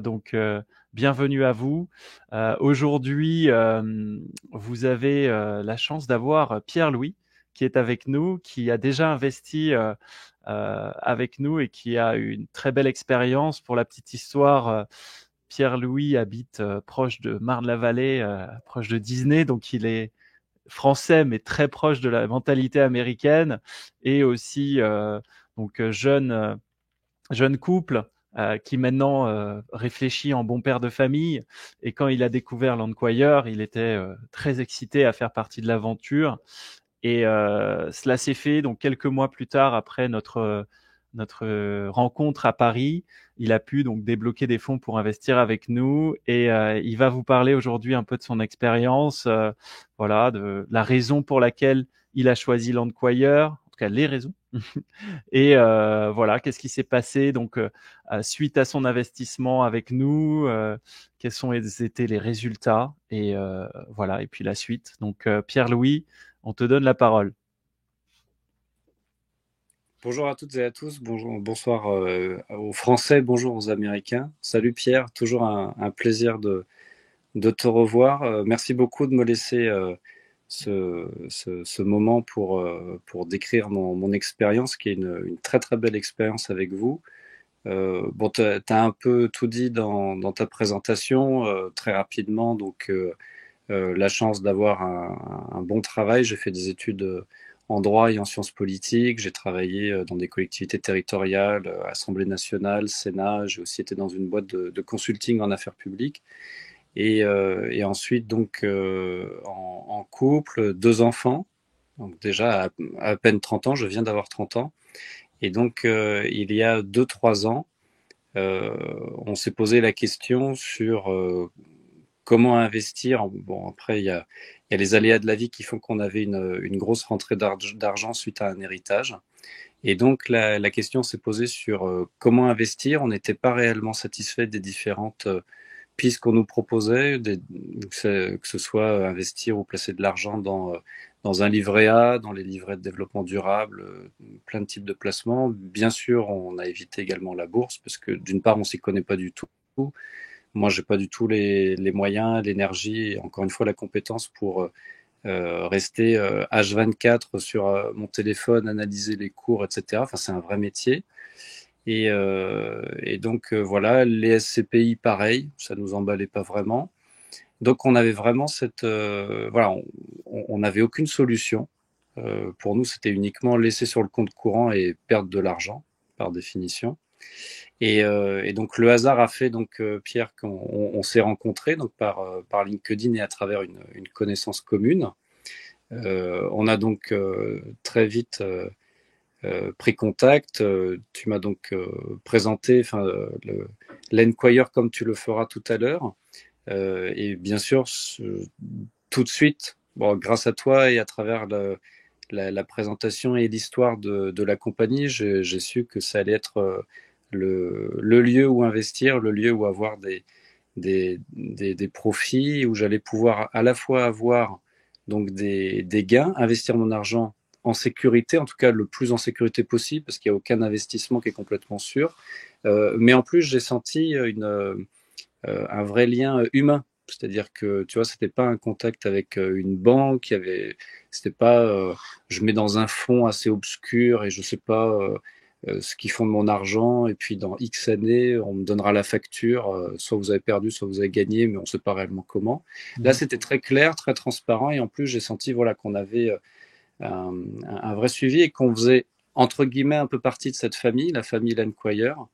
Donc, bienvenue à vous. Aujourd'hui, vous avez la chance d'avoir Pierre-Louis qui est avec nous, qui a déjà investi avec nous et qui a eu une très belle expérience. Pour la petite histoire, Pierre-Louis habite proche de Marne-la-Vallée, proche de Disney, donc il est français mais très proche de la mentalité américaine et aussi jeune couple qui maintenant réfléchit en bon père de famille. Et quand il a découvert Landquire, il était très excité à faire partie de l'aventure. Et cela s'est fait donc quelques mois plus tard après notre rencontre à Paris. Il a pu donc débloquer des fonds pour investir avec nous et il va vous parler aujourd'hui un peu de son expérience, voilà, de la raison pour laquelle il a choisi Landquire, en tout cas les raisons. Et voilà, qu'est-ce qui s'est passé donc suite à son investissement avec nous, quels ont été les résultats et voilà, et puis la suite. Donc Pierre-Louis, on te donne la parole. Bonjour à toutes et à tous, bonsoir aux Français, bonjour aux Américains. Salut Pierre, toujours un plaisir de te revoir. Merci beaucoup de me laisser ce moment pour décrire mon expérience, qui est une très très belle expérience avec vous. Bon, tu as un peu tout dit dans ta présentation, très rapidement, donc la chance d'avoir un bon travail. J'ai fait des études en droit et en sciences politiques. J'ai travaillé dans des collectivités territoriales, Assemblée nationale, Sénat. J'ai aussi été dans une boîte de consulting en affaires publiques. Et ensuite, donc, en couple, 2 enfants. Donc déjà, à peine 30 ans, je viens d'avoir 30 ans. Et donc, il y a 2, 3 ans, on s'est posé la question sur comment investir. Bon, après, il y a les aléas de la vie qui font qu'on avait une grosse rentrée d'argent suite à un héritage. Et donc, la question s'est posée sur comment investir. On n'était pas réellement satisfait des différentes pistes qu'on nous proposait, que ce soit investir ou placer de l'argent dans un livret A, dans les livrets de développement durable, plein de types de placements. Bien sûr, on a évité également la bourse parce que d'une part, on s'y connaît pas du tout. Moi, j'ai pas du tout les moyens, l'énergie et encore une fois la compétence pour rester H24 sur mon téléphone, analyser les cours, etc. Enfin, c'est un vrai métier. Et donc voilà, les SCPI, pareil, ça nous emballait pas vraiment. Donc on avait vraiment voilà, on n'avait aucune solution. Pour nous, c'était uniquement laisser sur le compte courant et perdre de l'argent, par définition. Et donc le hasard a fait donc Pierre qu'on s'est rencontrés donc par LinkedIn et à travers une connaissance commune. On a donc très vite pris contact. Tu m'as donc présenté l'Enquire comme tu le feras tout à l'heure. Et bien sûr, tout de suite, bon, grâce à toi et à travers la présentation et l'histoire de la compagnie, j'ai su que ça allait être le lieu où investir, le lieu où avoir des profits, où j'allais pouvoir à la fois avoir donc des gains, investir mon argent en sécurité, en tout cas le plus en sécurité possible, parce qu'il n'y a aucun investissement qui est complètement sûr. Mais en plus, j'ai senti un vrai lien humain. C'est-à-dire que, tu vois, c'était pas un contact avec une banque, c'était pas, je mets dans un fonds assez obscur et je sais pas ce qu'ils font de mon argent et puis dans X années, on me donnera la facture, soit vous avez perdu, soit vous avez gagné, mais on sait pas réellement comment. Là, Mhm. c'était très clair, très transparent et en plus, j'ai senti, voilà, qu'on avait un vrai suivi et qu'on faisait, entre guillemets, un peu partie de cette famille, la famille Lanquire.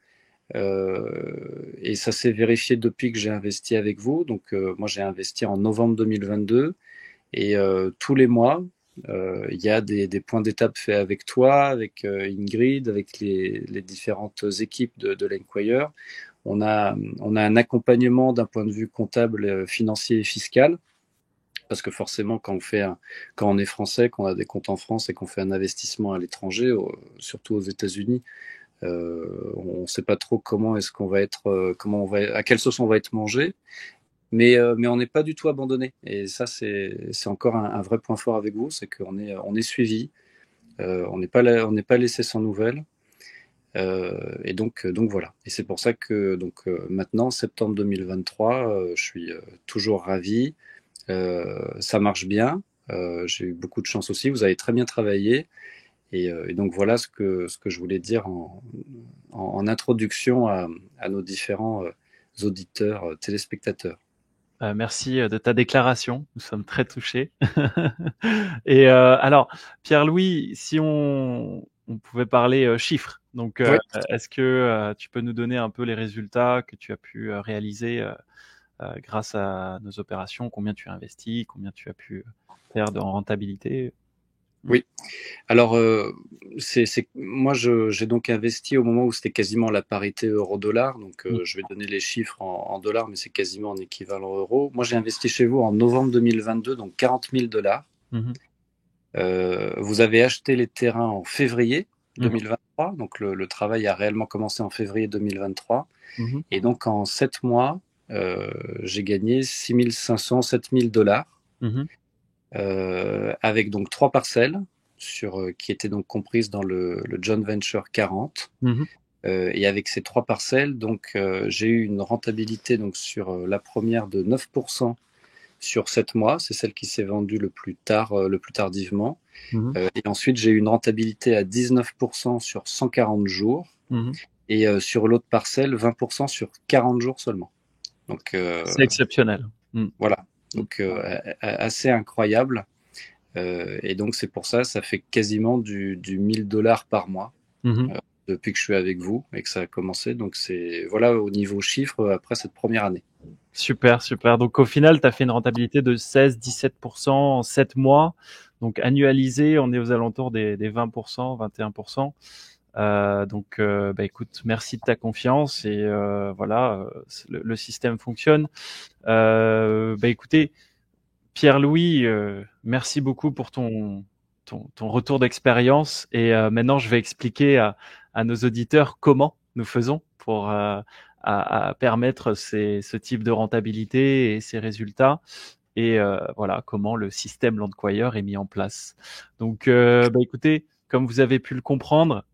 Et ça s'est vérifié depuis que j'ai investi avec vous. Donc, moi, j'ai investi en novembre 2022 et tous les mois, il y a des points d'étape faits avec toi, avec Ingrid, avec les différentes équipes de l'Enquire. On a un accompagnement d'un point de vue comptable, financier et fiscal. Parce que forcément, quand on est français, qu'on a des comptes en France et qu'on fait un investissement à l'étranger, surtout aux États-Unis, on ne sait pas trop comment est-ce qu'on va être, à quelle sauce on va être mangé, mais on n'est pas du tout abandonné. Et ça, c'est encore un vrai point fort avec vous, c'est qu'on est suivi, on n'est pas laissé sans nouvelles. Et donc voilà. Et c'est pour ça que maintenant, septembre 2023, je suis toujours ravi. Ça marche bien. J'ai eu beaucoup de chance aussi. Vous avez très bien travaillé. Et donc voilà ce que je voulais dire en introduction à nos différents auditeurs, téléspectateurs. Merci de ta déclaration. Nous sommes très touchés. Et alors, Pierre-Louis, si on pouvait parler chiffres, donc Oui. est-ce que tu peux nous donner un peu les résultats que tu as pu réaliser grâce à nos opérations? Combien tu as investi? Combien tu as pu faire en rentabilité? Oui. Alors, moi, j'ai donc investi au moment où c'était quasiment la parité euro-dollar. Donc, je vais donner les chiffres en dollars, mais c'est quasiment en équivalent euro. Moi, j'ai investi chez vous en novembre 2022, donc 40 000 $. Mhm. Vous avez acheté les terrains en février Mhm. 2023. Donc, le travail a réellement commencé en février 2023. Mhm. Et donc, en 7 mois, j'ai gagné 6 500, 7 000 $. Mhm. Avec donc 3 parcelles qui étaient donc comprises dans le joint venture 40. Mhm. Et avec ces 3 parcelles, donc j'ai eu une rentabilité donc sur la première de 9% sur 7 mois. C'est celle qui s'est vendue le plus tardivement. Mhm. Et ensuite, j'ai eu une rentabilité à 19% sur 140 jours. Mhm. Et sur l'autre parcelle, 20% sur 40 jours seulement. Donc C'est exceptionnel. voilà, donc assez incroyable. Et donc c'est pour ça fait quasiment du 1000 $ par mois Mhm. depuis que je suis avec vous et que ça a commencé. Donc c'est voilà au niveau chiffre après cette première année. Super, super. Donc au final, tu as fait une rentabilité de 16-17% en 7 mois. Donc annualisé, on est aux alentours des 20%, 21%. Donc écoute, merci de ta confiance et voilà, le système fonctionne. Écoutez, Pierre-Louis, merci beaucoup pour ton retour d'expérience et maintenant je vais expliquer à nos auditeurs comment nous faisons pour à permettre ce type de rentabilité et ces résultats et voilà comment le système Landquire est mis en place. Donc écoutez, comme vous avez pu le comprendre,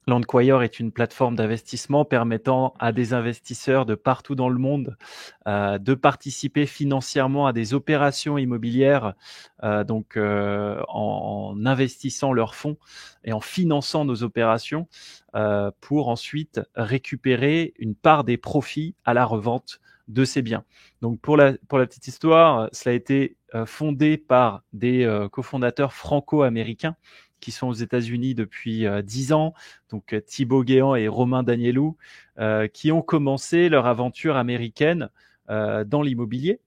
Landquire est une plateforme d'investissement permettant à des investisseurs de partout dans le monde de participer financièrement à des opérations immobilières, en investissant leurs fonds et en finançant nos opérations pour ensuite récupérer une part des profits à la revente de ces biens. Donc pour la petite histoire, cela a été fondé par des cofondateurs franco-américains qui sont aux États-Unis depuis 10 ans, donc Thibaut Guéant et Romain Danielou, qui ont commencé leur aventure américaine dans l'immobilier,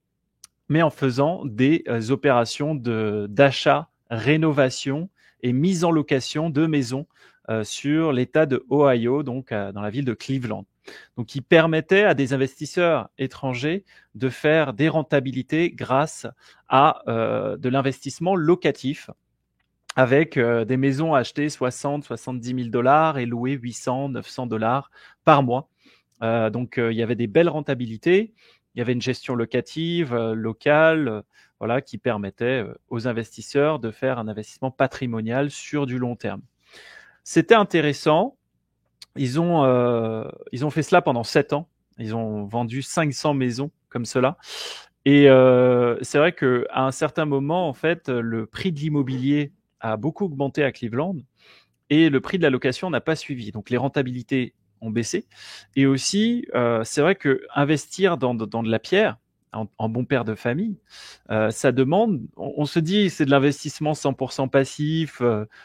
mais en faisant des opérations d'achat, rénovation et mise en location de maisons sur l'État de Ohio, donc dans la ville de Cleveland. Donc, qui permettait à des investisseurs étrangers de faire des rentabilités grâce à de l'investissement locatif avec des maisons achetées 60-70 000 $ et louées 800-900 $ par mois. Donc, il y avait des belles rentabilités. Il y avait une gestion locative locale, voilà, qui permettait aux investisseurs de faire un investissement patrimonial sur du long terme. C'était intéressant. Ils ont fait cela pendant 7 ans. Ils ont vendu 500 maisons comme cela. Et c'est vrai qu'à un certain moment, en fait, le prix de l'immobilier a beaucoup augmenté à Cleveland et le prix de la location n'a pas suivi. Donc les rentabilités ont baissé. Et aussi, c'est vrai que investir dans de la pierre, en bon père de famille, ça demande, on se dit c'est de l'investissement 100% passif,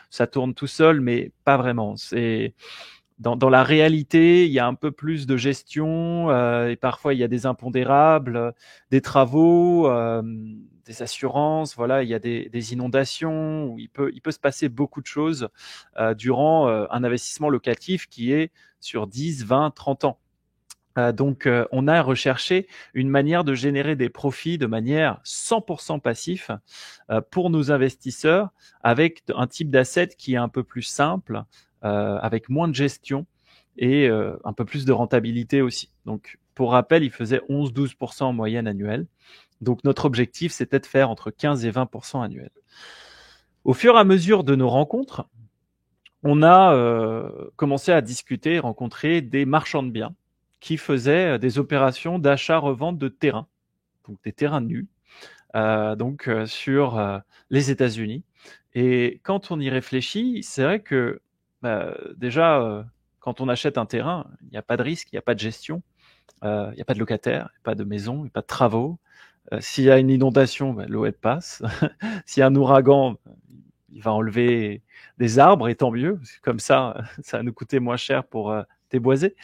ça tourne tout seul, mais pas vraiment. C'est dans la réalité, il y a un peu plus de gestion et parfois il y a des impondérables, des travaux, des assurances. Voilà, il y a des inondations. Où il peut se passer beaucoup de choses durant un investissement locatif qui est sur 10, 20, 30 ans. Donc, on a recherché une manière de générer des profits de manière 100% passif pour nos investisseurs avec un type d'asset qui est un peu plus simple, avec moins de gestion et un peu plus de rentabilité aussi. Donc, pour rappel, il faisait 11-12% en moyenne annuelle. Donc, notre objectif, c'était de faire entre 15 et 20% annuel. Au fur et à mesure de nos rencontres, on a commencé à discuter, rencontrer des marchands de biens qui faisaient des opérations d'achat-revente de terrains, donc des terrains nus, sur les États-Unis. Et quand on y réfléchit, c'est vrai que déjà, quand on achète un terrain, il n'y a pas de risque, il n'y a pas de gestion, il n'y a pas de locataire, il n'y a pas de maison, il n'y a pas de travaux. S'il y a une inondation, l'eau elle passe. S'il y a un ouragan, il va enlever des arbres et tant mieux. Comme ça, ça va nous coûter moins cher pour déboiser.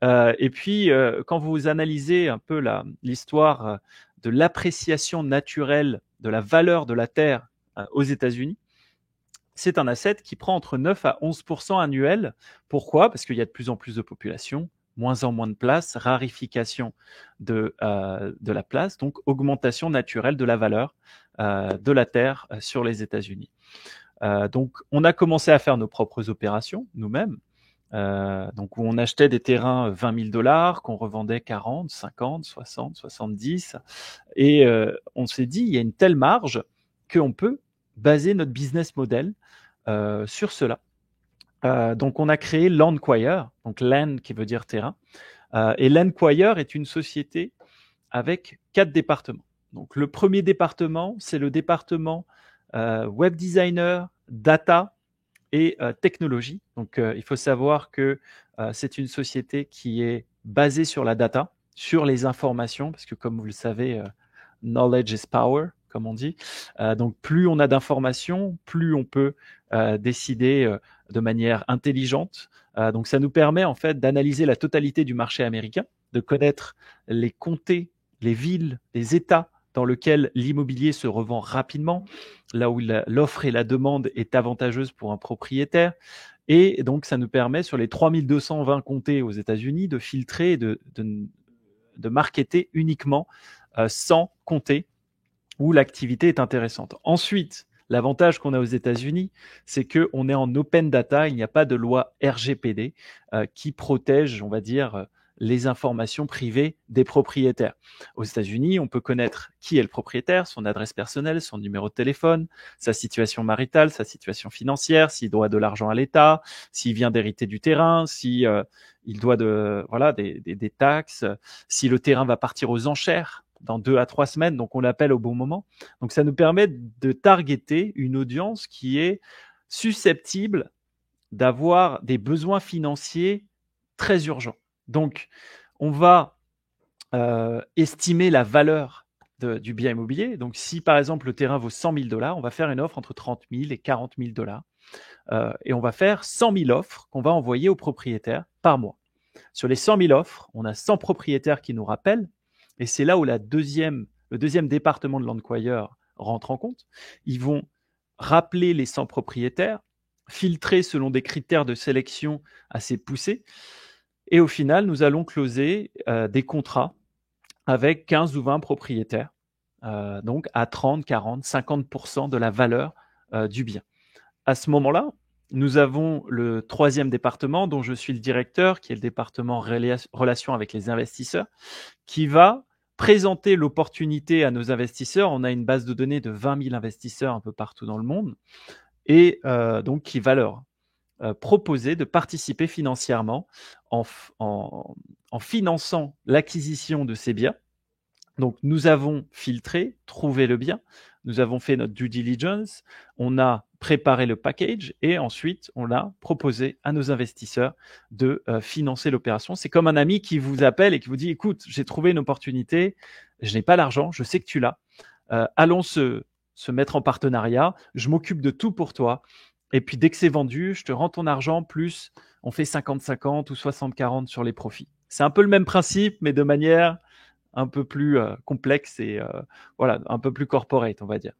Et puis, quand vous analysez un peu l'histoire de l'appréciation naturelle de la valeur de la terre aux États-Unis, c'est un asset qui prend entre 9 à 11% annuel. Pourquoi? Parce qu'il y a de plus en plus de population, moins en moins de place, rarification de la place, donc augmentation naturelle de la valeur de la terre sur les États-Unis. Donc, on a commencé à faire nos propres opérations nous-mêmes. Donc, où on achetait des terrains 20 000 $, qu'on revendait 40, 50, 60, 70. Et on s'est dit, il y a une telle marge qu'on peut baser notre business model sur cela. Donc, on a créé Landquire, donc land qui veut dire terrain. Et Landquire est une société avec 4 départements. Donc, le premier département, c'est le département web designer, data et technologie. Donc, il faut savoir que c'est une société qui est basée sur la data, sur les informations, parce que comme vous le savez, knowledge is power, comme on dit. Donc, plus on a d'informations, plus on peut décider de manière intelligente. Donc, ça nous permet en fait d'analyser la totalité du marché américain, de connaître les comtés, les villes, les États dans lesquels l'immobilier se revend rapidement, là où l'offre et la demande est avantageuse pour un propriétaire. Et donc, ça nous permet, sur les 3220 comtés aux États-Unis, de filtrer et de marketer uniquement 100 comtés où l'activité est intéressante. Ensuite, l'avantage qu'on a aux États-Unis, c'est qu'on est en open data, il n'y a pas de loi RGPD qui protège, on va dire, les informations privées des propriétaires. Aux États-Unis, on peut connaître qui est le propriétaire, son adresse personnelle, son numéro de téléphone, sa situation maritale, sa situation financière, s'il doit de l'argent à l'État, s'il vient d'hériter du terrain, si il doit des taxes, si le terrain va partir aux enchères dans 2 à 3 semaines, donc on l'appelle au bon moment. Donc ça nous permet de targeter une audience qui est susceptible d'avoir des besoins financiers très urgents. Donc on va estimer la valeur du bien immobilier. Donc si par exemple le terrain vaut 100 000 $, on va faire une offre entre 30 000 et 40 000 $. Et on va faire 100 000 offres qu'on va envoyer aux propriétaires par mois. Sur les 100 000 offres, on a 100 propriétaires qui nous rappellent. Et c'est là où le deuxième département de Landquire rentre en compte. Ils vont rappeler les 100 propriétaires, filtrer selon des critères de sélection assez poussés. Et au final, nous allons closer des contrats avec 15 ou 20 propriétaires, donc à 30, 40, 50% de la valeur du bien. À ce moment-là, nous avons le troisième département dont je suis le directeur, qui est le département relations avec les investisseurs, qui va présenter l'opportunité à nos investisseurs. On a une base de données de 20 000 investisseurs un peu partout dans le monde et donc qui va leur proposer de participer financièrement en finançant l'acquisition de ces biens. Donc, nous avons filtré, trouvé le bien, nous avons fait notre due diligence, on a préparé le package et ensuite, on a proposé à nos investisseurs de financer l'opération. C'est comme un ami qui vous appelle et qui vous dit, écoute, j'ai trouvé une opportunité, je n'ai pas l'argent, je sais que tu l'as, allons se mettre en partenariat, je m'occupe de tout pour toi. Et puis, dès que c'est vendu, je te rends ton argent, plus on fait 50-50 ou 60-40 sur les profits. C'est un peu le même principe, mais de manière un peu plus complexe et voilà, un peu plus corporate, on va dire.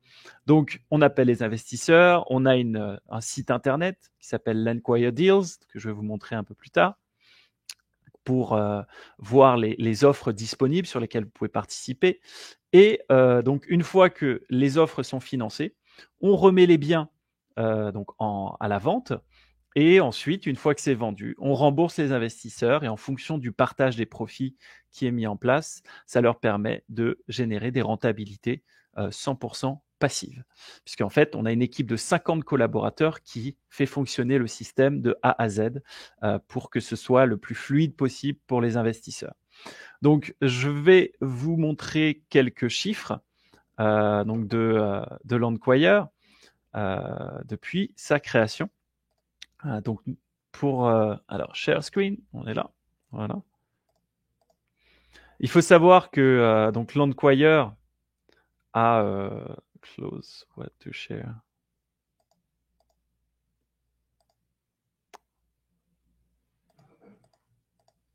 Donc, on appelle les investisseurs, on a un site internet qui s'appelle Landquire Deals, que je vais vous montrer un peu plus tard, pour voir les offres disponibles sur lesquelles vous pouvez participer. Et donc, une fois que les offres sont financées, on remet les biens donc à la vente. Et ensuite, une fois que c'est vendu, on rembourse les investisseurs et en fonction du partage des profits qui est mis en place, ça leur permet de générer des rentabilités 100% passive, puisqu'en fait, on a une équipe de 50 collaborateurs qui fait fonctionner le système de A à Z pour que ce soit le plus fluide possible pour les investisseurs. Donc, je vais vous montrer quelques chiffres donc de Landquire depuis sa création. Donc, alors, share screen, on est là. Voilà. Il faut savoir que donc Landquire a close what to share.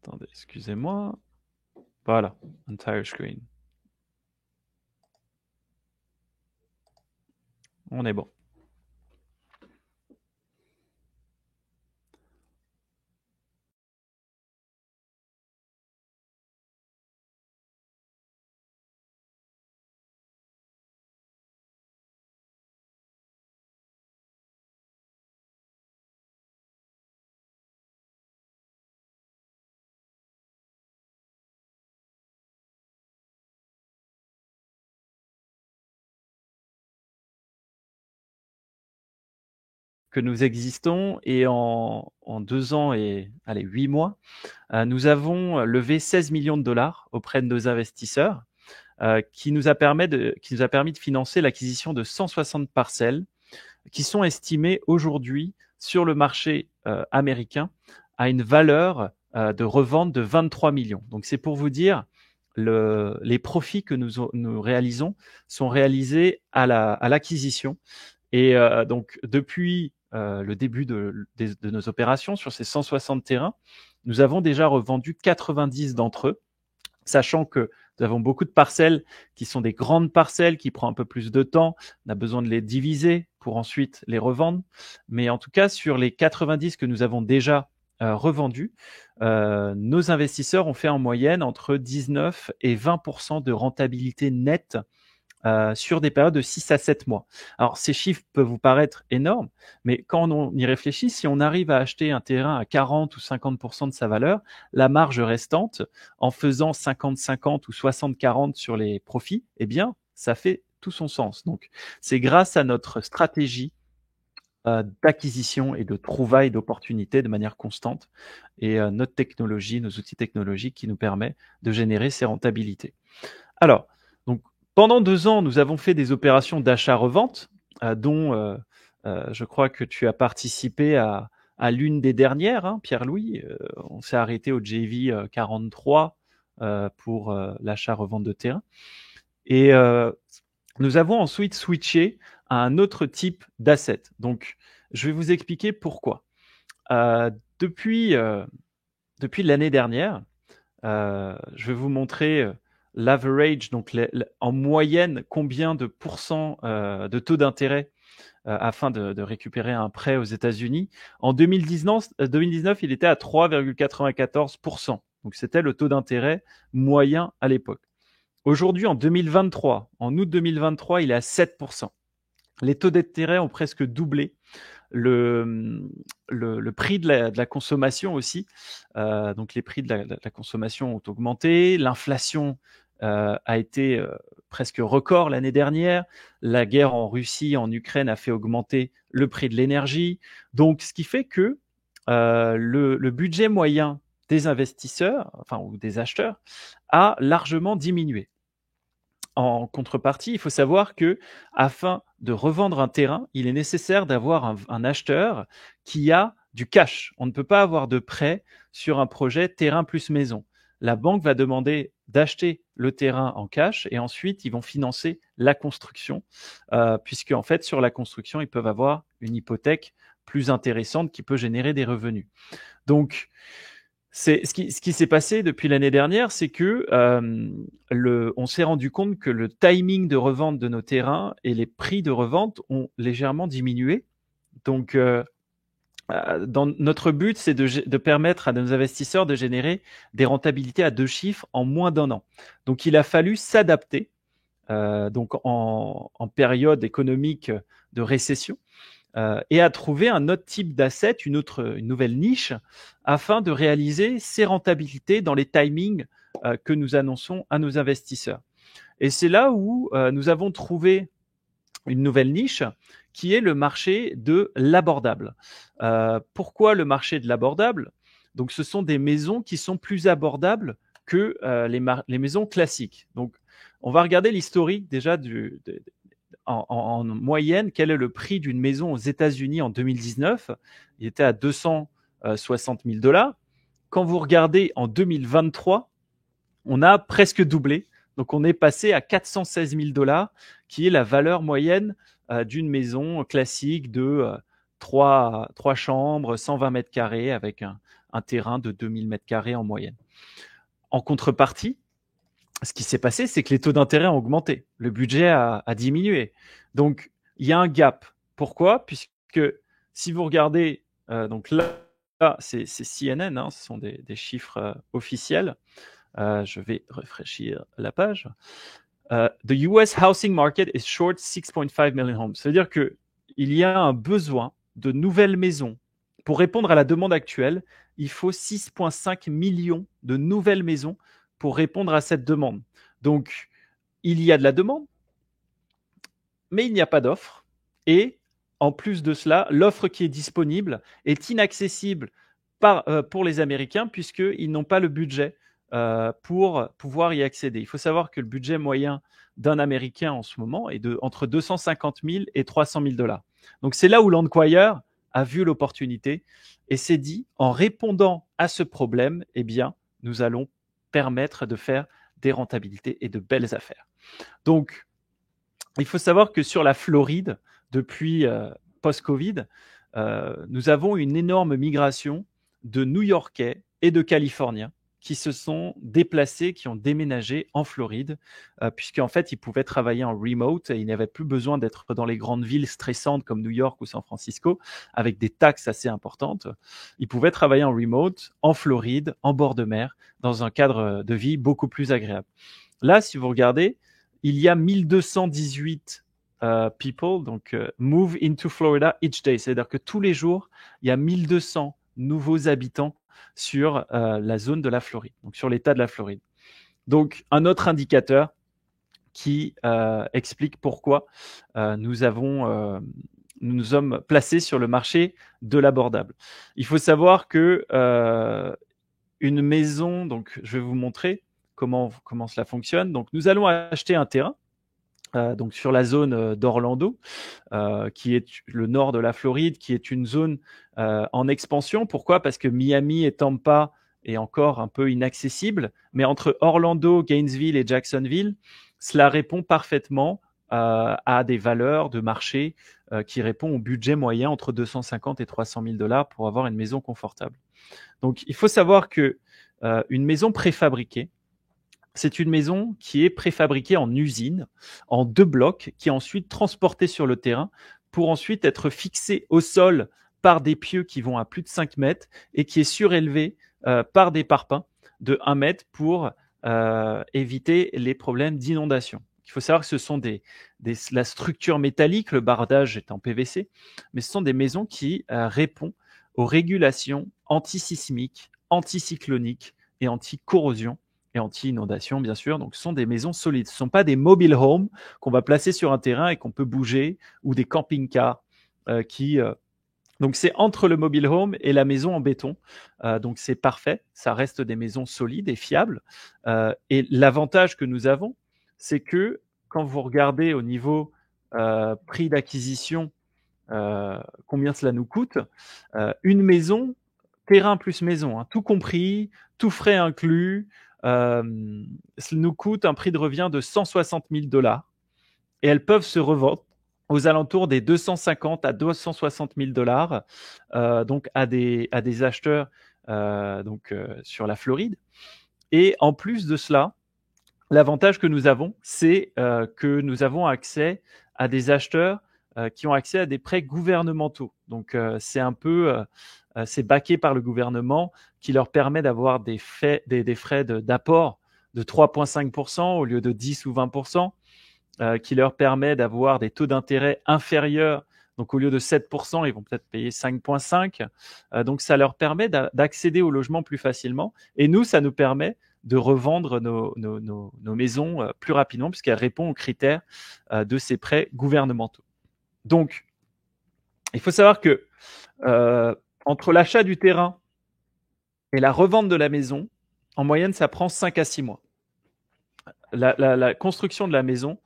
Attendez, excusez-moi. Voilà, entire screen. On est bon. Que nous existons et en 2 ans et 8 mois, nous avons levé 16 millions de dollars auprès de nos investisseurs qui nous a permis de financer l'acquisition de 160 parcelles qui sont estimées aujourd'hui sur le marché américain à une valeur de revente de 23 millions. Donc c'est pour vous dire les profits que nous réalisons sont réalisés à l'acquisition. Et donc, depuis le début de nos opérations sur ces 160 terrains, nous avons déjà revendu 90 d'entre eux, sachant que nous avons beaucoup de parcelles qui sont des grandes parcelles qui prennent un peu plus de temps. On a besoin de les diviser pour ensuite les revendre. Mais en tout cas, sur les 90 que nous avons déjà revendus, nos investisseurs ont fait en moyenne entre 19 et 20% de rentabilité nette sur des périodes de 6 à 7 mois. Alors, ces chiffres peuvent vous paraître énormes, mais quand on y réfléchit, si on arrive à acheter un terrain à 40 ou 50% de sa valeur, la marge restante, en faisant 50-50 ou 60-40 sur les profits, eh bien, ça fait tout son sens. Donc, c'est grâce à notre stratégie d'acquisition et de trouvaille d'opportunités de manière constante et notre technologie, nos outils technologiques qui nous permet de générer ces rentabilités. Alors, donc, pendant 2 ans, nous avons fait des opérations d'achat-revente, dont je crois que tu as participé à l'une des dernières, hein, Pierre-Louis. On s'est arrêté au JV 43 pour l'achat-revente de terrain. Et nous avons ensuite switché à un autre type d'asset. Donc, je vais vous expliquer pourquoi. Depuis l'année dernière, je vais vous montrer l'average, donc en moyenne, combien de pourcents de taux d'intérêt afin de récupérer un prêt aux États-Unis. En 2019, il était à 3,94%. Donc, c'était le taux d'intérêt moyen à l'époque. Aujourd'hui, en 2023, en août 2023, il est à 7%. Les taux d'intérêt ont presque doublé. Le prix de la consommation aussi. Donc, les prix de la consommation ont augmenté. L'inflation a été presque record l'année dernière. La guerre en Russie, en Ukraine a fait augmenter le prix de l'énergie. Donc, ce qui fait que le budget moyen des investisseurs, ou des acheteurs, a largement diminué. En contrepartie, il faut savoir que afin de revendre un terrain, il est nécessaire d'avoir un acheteur qui a du cash. On ne peut pas avoir de prêt sur un projet terrain plus maison. La banque va demander d'acheter le terrain en cash et ensuite ils vont financer la construction, puisque en fait sur la construction ils peuvent avoir une hypothèque plus intéressante qui peut générer des revenus. Donc ce qui s'est passé depuis l'année dernière, c'est que on s'est rendu compte que le timing de revente de nos terrains et les prix de revente ont légèrement diminué. Donc, dans notre but, c'est de permettre à nos investisseurs de générer des rentabilités à 2 chiffres en moins d'1 an. Donc, il a fallu s'adapter donc en période économique de récession. Et à trouver un autre type d'asset, une nouvelle niche, afin de réaliser ces rentabilités dans les timings que nous annonçons à nos investisseurs. Et c'est là où nous avons trouvé une nouvelle niche qui est le marché de l'abordable. Pourquoi le marché de l'abordable? Donc, ce sont des maisons qui sont plus abordables que les maisons classiques. Donc, on va regarder l'historique déjà en moyenne. Quel est le prix d'une maison aux États-Unis en 2019? Il était à 260 000 $. Quand vous regardez en 2023, on a presque doublé. Donc, on est passé à 416 000 $, qui est la valeur moyenne d'une maison classique de 3 chambres, 120 mètres carrés, avec un terrain de 2000 mètres carrés en moyenne. En contrepartie, ce qui s'est passé, c'est que les taux d'intérêt ont augmenté. Le budget a diminué. Donc, il y a un gap. Pourquoi? Puisque si vous regardez, donc là c'est CNN, hein, ce sont des chiffres officiels. Je vais rafraîchir la page. The US housing market is short 6.5 million homes. C'est-à-dire qu'il y a un besoin de nouvelles maisons. Pour répondre à la demande actuelle, il faut 6,5 millions de nouvelles maisons pour répondre à cette demande. Donc, il y a de la demande, mais il n'y a pas d'offre. Et en plus de cela, l'offre qui est disponible est inaccessible pour les Américains puisqu'ils n'ont pas le budget pour pouvoir y accéder. Il faut savoir que le budget moyen d'un Américain en ce moment est entre 250 000 et 300 000 $. Donc, c'est là où l'Enquire a vu l'opportunité et s'est dit, en répondant à ce problème, eh bien, nous allons permettre de faire des rentabilités et de belles affaires. Donc, il faut savoir que sur la Floride, depuis post-Covid, nous avons une énorme migration de New-Yorkais et de Californiens qui se sont déplacés, qui ont déménagé en Floride, puisqu'en fait, ils pouvaient travailler en remote et ils n'avaient plus besoin d'être dans les grandes villes stressantes comme New York ou San Francisco, avec des taxes assez importantes. Ils pouvaient travailler en remote, en Floride, en bord de mer, dans un cadre de vie beaucoup plus agréable. Là, si vous regardez, il y a 1218 people, donc move into Florida each day. C'est-à-dire que tous les jours, il y a 1200 nouveaux habitants sur la zone de la Floride, donc sur l'État de la Floride. Donc, un autre indicateur qui explique pourquoi nous nous sommes placés sur le marché de l'abordable. Il faut savoir que une maison, donc je vais vous montrer comment cela fonctionne. Donc, nous allons acheter un terrain donc sur la zone d'Orlando, qui est le nord de la Floride, qui est une zone en expansion. Pourquoi? Parce que Miami et Tampa est encore un peu inaccessible, mais entre Orlando, Gainesville et Jacksonville, cela répond parfaitement à des valeurs de marché qui répondent au budget moyen entre 250 et 300 000 $ pour avoir une maison confortable. Donc, il faut savoir que une maison préfabriquée, c'est une maison qui est préfabriquée en usine, en 2 blocs, qui est ensuite transportée sur le terrain pour ensuite être fixée au sol par des pieux qui vont à plus de 5 mètres et qui est surélevée par des parpaings de 1 mètre pour éviter les problèmes d'inondation. Il faut savoir que ce sont la structure métallique, le bardage est en PVC, mais ce sont des maisons qui répondent aux régulations antisismiques, anticycloniques et anti-corrosion et anti-inondation, bien sûr. Donc, ce sont des maisons solides. Ce ne sont pas des mobile homes qu'on va placer sur un terrain et qu'on peut bouger, ou des camping-cars donc, c'est entre le mobile home et la maison en béton. Donc, c'est parfait. Ça reste des maisons solides et fiables. Et l'avantage que nous avons, c'est que quand vous regardez au niveau prix d'acquisition, combien cela nous coûte, une maison, terrain plus maison, hein, tout compris, tout frais inclus, ça nous coûte un prix de revient de 160 000 $ et elles peuvent se revendre aux alentours des 250 à 260 000 $, donc à des acheteurs sur la Floride. Et en plus de cela, l'avantage que nous avons, c'est que nous avons accès à des acheteurs qui ont accès à des prêts gouvernementaux. Donc, c'est un peu, c'est backé par le gouvernement qui leur permet d'avoir des frais d'apport de 3,5% au lieu de 10 ou 20%, qui leur permet d'avoir des taux d'intérêt inférieurs. Donc, au lieu de 7%, ils vont peut-être payer 5,5%. Donc, ça leur permet d'accéder au logement plus facilement. Et nous, ça nous permet de revendre nos maisons plus rapidement, puisqu'elle répond aux critères de ces prêts gouvernementaux. Donc, il faut savoir que entre l'achat du terrain et la revente de la maison, en moyenne, ça prend 5 à 6 mois. La construction de la maison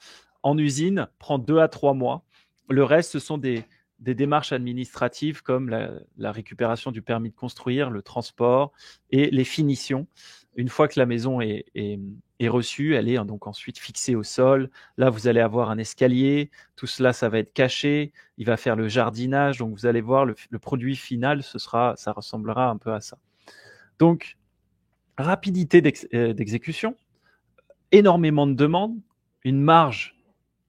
en usine prend 2 à 3 mois. Le reste, ce sont des démarches administratives comme la récupération du permis de construire, le transport et les finitions. Une fois que la maison est reçue, elle est donc ensuite fixée au sol. Là, vous allez avoir un escalier. Tout cela, ça va être caché. Il va faire le jardinage. Donc, vous allez voir le produit final, ça ressemblera un peu à ça. Donc, rapidité d'exécution, énormément de demandes, une marge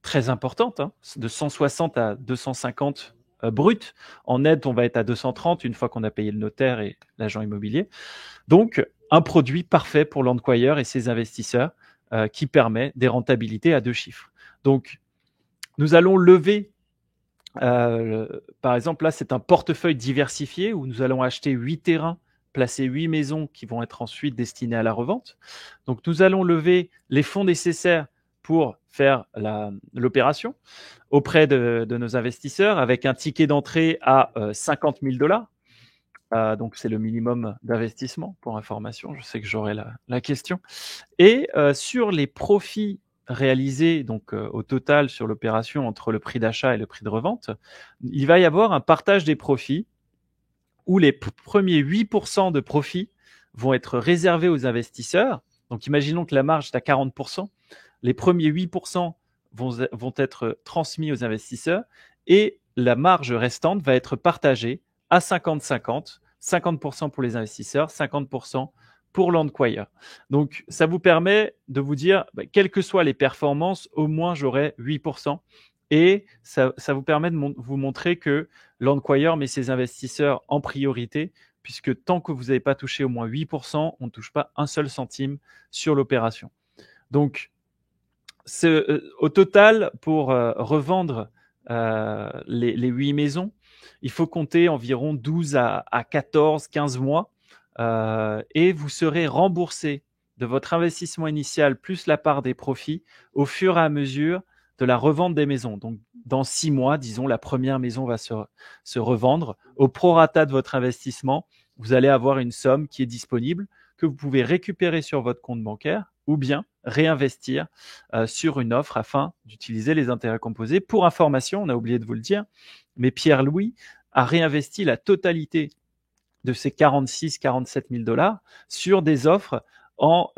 très importante, de 160 à 250 brut. En net, on va être à 230 une fois qu'on a payé le notaire et l'agent immobilier. Donc, un produit parfait pour l'Endquire et ses investisseurs qui permet des rentabilités à 2 chiffres. Donc, nous allons lever, par exemple, là, c'est un portefeuille diversifié où nous allons acheter 8 terrains, placer 8 maisons qui vont être ensuite destinées à la revente. Donc, nous allons lever les fonds nécessaires pour faire l'opération auprès de nos investisseurs avec un ticket d'entrée à 50 000 $. Donc, c'est le minimum d'investissement pour information. Je sais que j'aurai la question. Et sur les profits réalisés, donc au total sur l'opération entre le prix d'achat et le prix de revente, il va y avoir un partage des profits où les premiers 8% de profits vont être réservés aux investisseurs. Donc, imaginons que la marge est à 40%. Les premiers 8% vont être transmis aux investisseurs et la marge restante va être partagée à 50-50, 50% pour les investisseurs, 50% pour l'Endquire. Donc, ça vous permet de vous dire, quelles que soient les performances, au moins j'aurai 8%. Et ça vous permet de vous montrer que l'Endquire met ses investisseurs en priorité, puisque tant que vous n'avez pas touché au moins 8%, on ne touche pas un seul centime sur l'opération. Donc, au total, pour revendre les 8 maisons, il faut compter environ 12 à 14, 15 mois et vous serez remboursé de votre investissement initial plus la part des profits au fur et à mesure de la revente des maisons. Donc, dans 6 mois, disons, la première maison va se revendre. Au prorata de votre investissement, vous allez avoir une somme qui est disponible, que vous pouvez récupérer sur votre compte bancaire ou bien réinvestir sur une offre afin d'utiliser les intérêts composés. Pour information, on a oublié de vous le dire, mais Pierre-Louis a réinvesti la totalité de ces 46-47 000 $ sur des offres en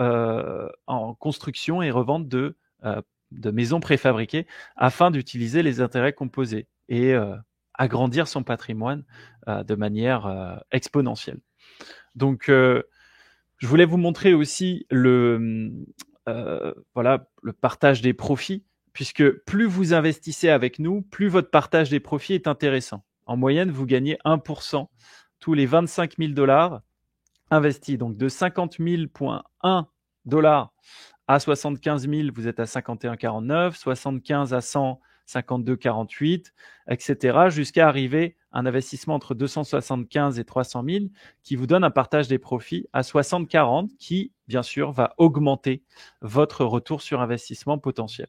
construction et revente de maisons préfabriquées afin d'utiliser les intérêts composés et agrandir son patrimoine de manière exponentielle. Donc, je voulais vous montrer aussi le partage des profits, puisque plus vous investissez avec nous, plus votre partage des profits est intéressant. En moyenne, vous gagnez 1% tous les 25 000 $ investis. Donc, de 50 000,1 $ à 75 000, vous êtes à 51,49, 75 à 100, 52,48, etc., jusqu'à arriver à un investissement entre 275 et 300 000 qui vous donne un partage des profits à 60-40 qui, bien sûr, va augmenter votre retour sur investissement potentiel.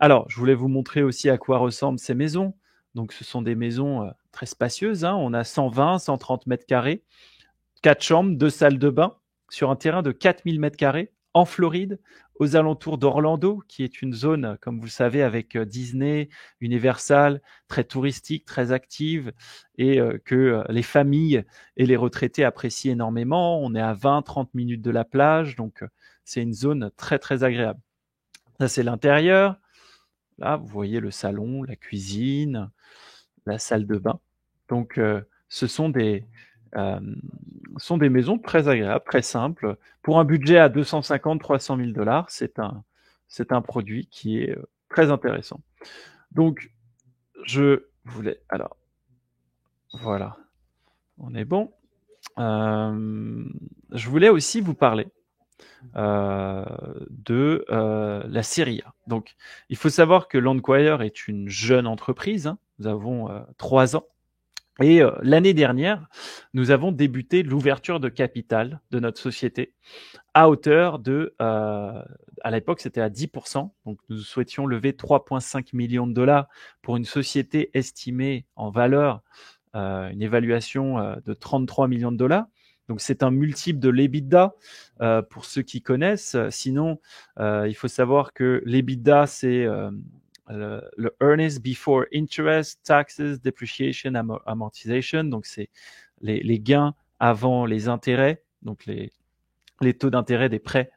Alors, je voulais vous montrer aussi à quoi ressemblent ces maisons. Donc, ce sont des maisons très spacieuses. On a 120, 130 mètres carrés, 4 chambres, 2 salles de bain sur un terrain de 4000 mètres carrés en Floride, aux alentours d'Orlando, qui est une zone, comme vous le savez, avec Disney, Universal, très touristique, très active, et que les familles et les retraités apprécient énormément. On est à 20-30 minutes de la plage, donc c'est une zone très, très agréable. Ça, c'est l'intérieur. Là, vous voyez le salon, la cuisine, la salle de bain. Donc, ce sont des maisons très agréables, très simples. Pour un budget à 250-300 000 $, c'est un produit qui est très intéressant. Donc, je voulais... Alors, voilà, on est bon. Je voulais aussi vous parler de la Serie A. Donc, il faut savoir que l'Endquire est une jeune entreprise. Nous avons 3 ans. Et l'année dernière, nous avons débuté l'ouverture de capital de notre société à hauteur de, à l'époque, c'était à 10%. Donc, nous souhaitions lever 3,5 millions de dollars pour une société estimée en valeur, une évaluation de 33 millions de dollars. Donc, c'est un multiple de l'EBITDA pour ceux qui connaissent. Sinon, il faut savoir que l'EBITDA, c'est le earnings before interest, taxes, depreciation, amortization. Donc, c'est les gains avant les intérêts, donc les taux d'intérêt des prêts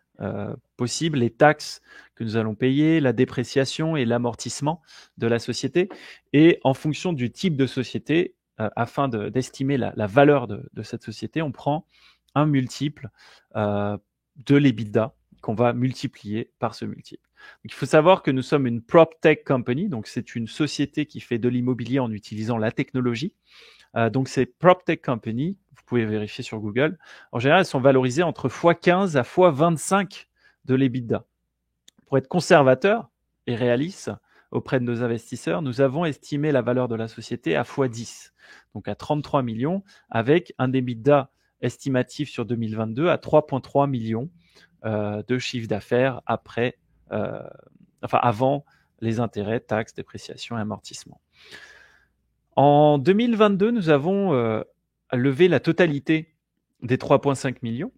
possibles, les taxes que nous allons payer, la dépréciation et l'amortissement de la société. Et en fonction du type de société, afin d'estimer la valeur de cette société, on prend un multiple de l'EBITDA qu'on va multiplier par ce multiple. Donc, il faut savoir que nous sommes une PropTech company, donc c'est une société qui fait de l'immobilier en utilisant la technologie. Donc, ces PropTech company, vous pouvez vérifier sur Google, en général, elles sont valorisées entre x15 à x25 de l'EBITDA. Pour être conservateur et réaliste auprès de nos investisseurs, nous avons estimé la valeur de la société à x10, donc à 33 millions, avec un EBITDA estimatif sur 2022 à 3,3 millions de chiffre d'affaires avant les intérêts, taxes, dépréciation et amortissement. En 2022, nous avons levé la totalité des 3,5 millions.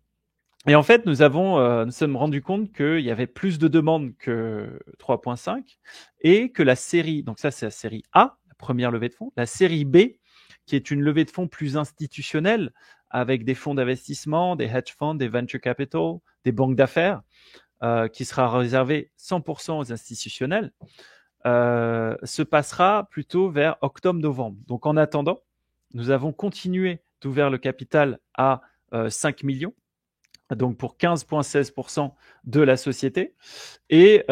Et en fait, nous sommes rendus compte qu'il y avait plus de demandes que 3,5 et que la série, donc ça c'est la série A, la première levée de fonds, la série B, qui est une levée de fonds plus institutionnelle avec des fonds d'investissement, des hedge funds, des venture capital, des banques d'affaires, qui sera réservée 100% aux institutionnels, se passera plutôt vers octobre-novembre. Donc en attendant, nous avons continué d'ouvrir le capital à 5 millions, donc pour 15,16% de la société. Et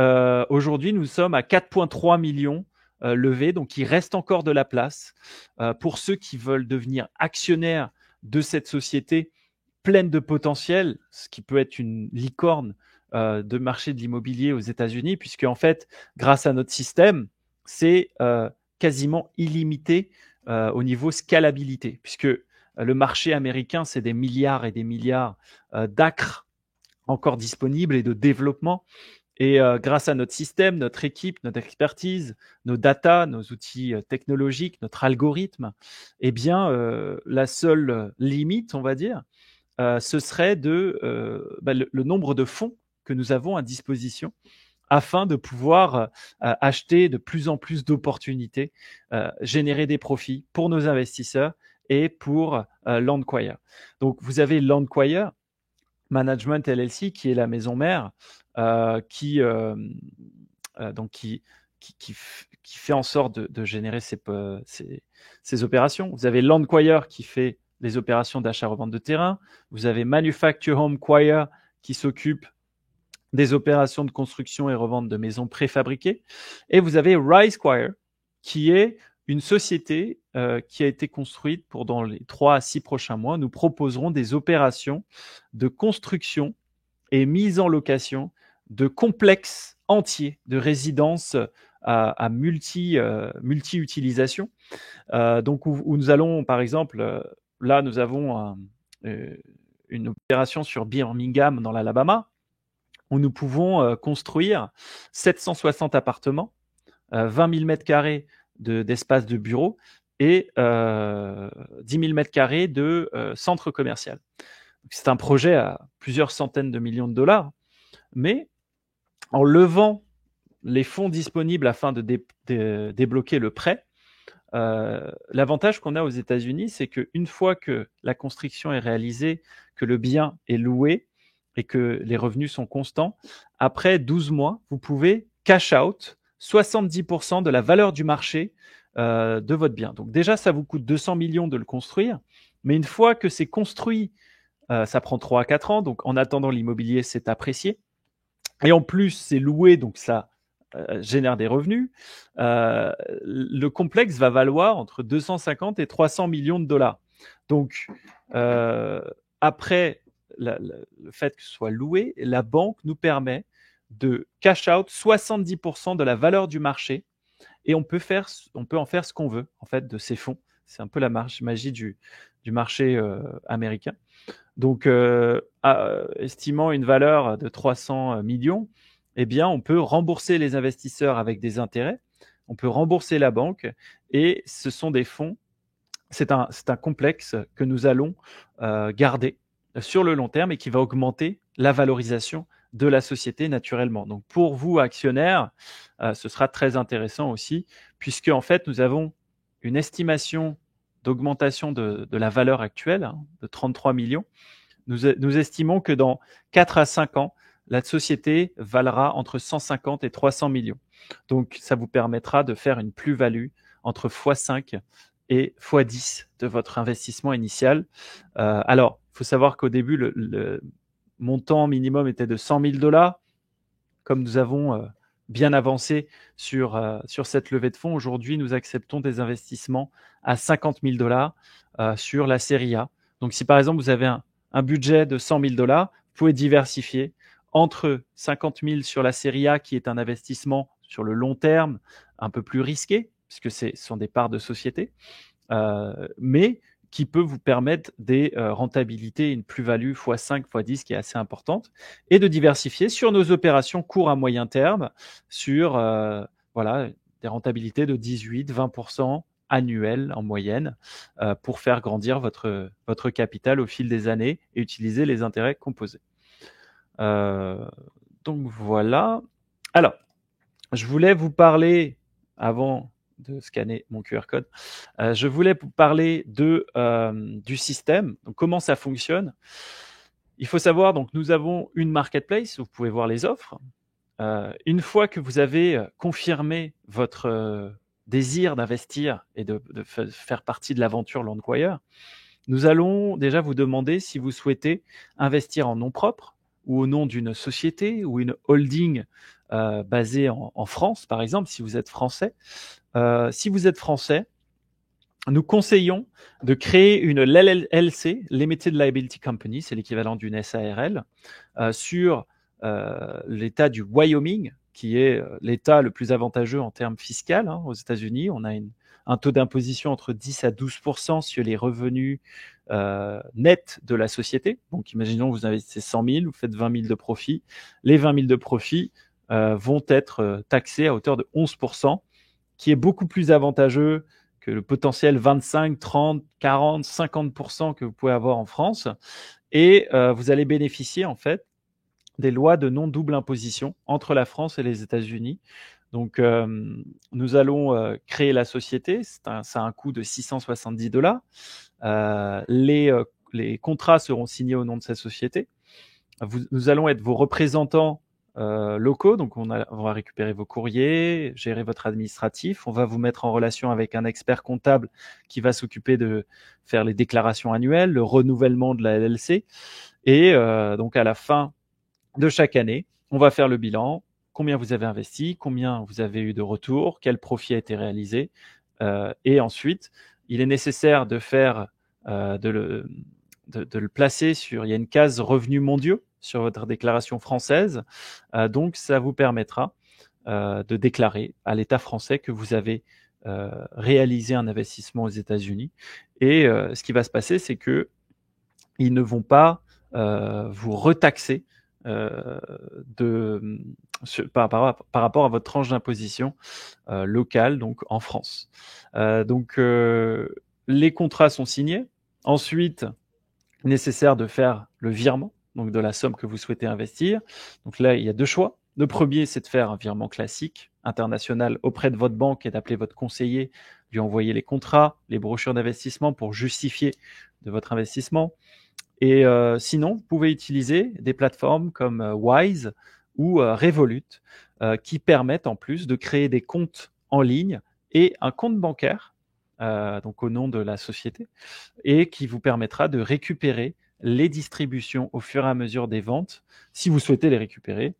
aujourd'hui, nous sommes à 4,3 millions levés, donc il reste encore de la place pour ceux qui veulent devenir actionnaires de cette société pleine de potentiel, ce qui peut être une licorne de marché de l'immobilier aux États-Unis, puisque en fait, grâce à notre système, c'est quasiment illimité au niveau scalabilité, puisque le marché américain, c'est des milliards et des milliards d'acres encore disponibles et de développement. Et grâce à notre système, notre équipe, notre expertise, nos data, nos outils technologiques, notre algorithme, eh bien, la seule limite, on va dire, ce serait le nombre de fonds que nous avons à disposition afin de pouvoir acheter de plus en plus d'opportunités, générer des profits pour nos investisseurs et pour Landquire. Donc, vous avez Landquire Management LLC, qui est la maison mère, qui fait en sorte de générer ces opérations. Vous avez Landquire qui fait les opérations d'achat-revente de terrain. Vous avez Manufacture Home Quire qui s'occupe des opérations de construction et revente de maisons préfabriquées. Et vous avez RiseQuire qui est une société qui a été construite pour dans les 3 à 6 prochains mois. Nous proposerons des opérations de construction et mise en location de complexes entiers de résidences à multi-utilisation. Donc, où nous allons, par exemple, là, nous avons une opération sur Birmingham, dans l'Alabama, où nous pouvons construire 760 appartements, 20 000 mètres carrés d'espace de bureau et 10 000 mètres carrés de centre commercial. C'est un projet à plusieurs centaines de millions de dollars, mais en levant les fonds disponibles afin de débloquer le prêt, l'avantage qu'on a aux États-Unis, c'est qu'une fois que la construction est réalisée, que le bien est loué et que les revenus sont constants, après 12 mois, vous pouvez cash out 70% de la valeur du marché de votre bien. Donc déjà, ça vous coûte 200 millions de le construire, mais une fois que c'est construit, ça prend 3 à 4 ans, donc en attendant, l'immobilier s'est apprécié. Et en plus, c'est loué, donc ça génère des revenus. Le complexe va valoir entre 250 et 300 millions de dollars. Donc, après le fait que ce soit loué, la banque nous permet de cash out 70% de la valeur du marché et on peut en faire ce qu'on veut, en fait, de ces fonds. C'est un peu la magie du marché américain. Donc, estimant une valeur de 300 millions, eh bien, on peut rembourser les investisseurs avec des intérêts, on peut rembourser la banque, et ce sont des fonds, c'est un complexe que nous allons garder sur le long terme et qui va augmenter la valorisation de la société naturellement. Donc, pour vous, actionnaires, ce sera très intéressant aussi, puisque en fait, nous avons une estimation d'augmentation de la valeur actuelle de 33 millions. Nous estimons que dans 4 à 5 ans, la société valera entre 150 et 300 millions. Donc, ça vous permettra de faire une plus-value entre x5 et x10 de votre investissement initial. Alors, il faut savoir qu'au début, le montant minimum était de 100 000 $. Comme nous avons bien avancé sur cette levée de fonds, aujourd'hui, nous acceptons des investissements à 50 000 $ sur la série A. Donc, si par exemple, vous avez un budget de 100 000 $, vous pouvez diversifier entre 50 000 sur la série A, qui est un investissement sur le long terme, un peu plus risqué, puisque ce sont des parts de société, mais qui peut vous permettre des rentabilités, une plus-value x5, x10 qui est assez importante, et de diversifier sur nos opérations court à moyen terme, sur voilà, des rentabilités de 18-20% annuelles en moyenne, pour faire grandir votre capital au fil des années et utiliser les intérêts composés. Donc voilà. Alors, je voulais vous parler, avant de scanner mon QR code, je voulais vous parler du système, donc comment ça fonctionne. Il faut savoir, donc nous avons une marketplace où vous pouvez voir les offres. Une fois que vous avez confirmé votre désir d'investir et de faire partie de l'aventure Landquire, nous allons déjà vous demander si vous souhaitez investir en nom propre ou au nom d'une société ou une holding basée en France, par exemple, si vous êtes français. Si vous êtes français, nous conseillons de créer une LLC, Limited Liability Company, c'est l'équivalent d'une SARL, sur l'État du Wyoming, qui est l'État le plus avantageux en termes fiscaux aux États-Unis. On a un taux d'imposition entre 10 à 12% sur les revenus nets de la société. Donc, imaginons que vous investissez 100 000, vous faites 20 000 de profit. Les 20 000 de profit vont être taxés à hauteur de 11%, qui est beaucoup plus avantageux que le potentiel 25, 30, 40, 50% que vous pouvez avoir en France. Et vous allez bénéficier en fait des lois de non-double imposition entre la France et les États-Unis. Donc, nous allons créer la société. Ça a un coût de 670 $. Les contrats seront signés au nom de cette société. Nous allons être vos représentants locaux, donc on va récupérer vos courriers, gérer votre administratif, on va vous mettre en relation avec un expert comptable qui va s'occuper de faire les déclarations annuelles, le renouvellement de la LLC, et donc à la fin de chaque année, on va faire le bilan, combien vous avez investi, combien vous avez eu de retours, quel profit a été réalisé, et ensuite, il est nécessaire de faire de le placer sur, il y a une case revenus mondiaux sur votre déclaration française. Donc, ça vous permettra de déclarer à l'État français que vous avez réalisé un investissement aux États-Unis. Et ce qui va se passer, c'est que ils ne vont pas vous retaxer par rapport à votre tranche d'imposition locale, donc en France. Donc, les contrats sont signés. Ensuite, nécessaire de faire le virement, donc de la somme que vous souhaitez investir. Donc là, il y a deux choix. Le premier, c'est de faire un virement classique, international, auprès de votre banque et d'appeler votre conseiller, lui envoyer les contrats, les brochures d'investissement pour justifier de votre investissement. Et sinon, vous pouvez utiliser des plateformes comme Wise ou Revolut qui permettent en plus de créer des comptes en ligne et un compte bancaire, donc au nom de la société, et qui vous permettra de récupérer les distributions au fur et à mesure des ventes, si vous souhaitez les récupérer,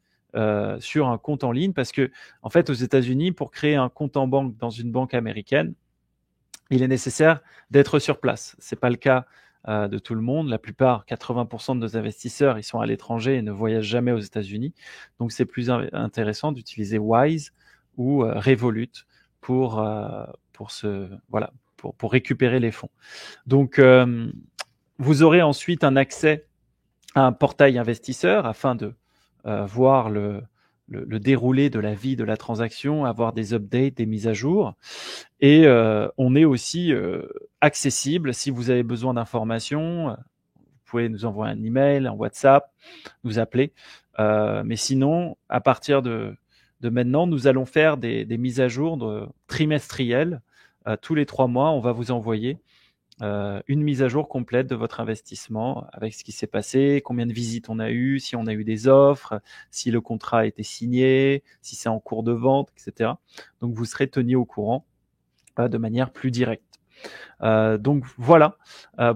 sur un compte en ligne. Parce que, en fait, aux États-Unis, pour créer un compte en banque dans une banque américaine, il est nécessaire d'être sur place. C'est pas le cas de tout le monde. La plupart, 80% de nos investisseurs, ils sont à l'étranger et ne voyagent jamais aux États-Unis. Donc, c'est plus intéressant d'utiliser Wise ou Revolut pour pour récupérer les fonds. Donc, vous aurez ensuite un accès à un portail investisseur afin de voir le déroulé de la vie de la transaction, avoir des updates, des mises à jour. Et on est aussi accessible si vous avez besoin d'informations. Vous pouvez nous envoyer un email, un WhatsApp, nous appeler. Mais sinon, à partir de maintenant, nous allons faire des mises à jour trimestrielles. Tous les 3 mois, on va vous envoyer une mise à jour complète de votre investissement avec ce qui s'est passé, combien de visites on a eu, si on a eu des offres, si le contrat a été signé, si c'est en cours de vente, etc. Donc, vous serez tenu au courant de manière plus directe. Donc, voilà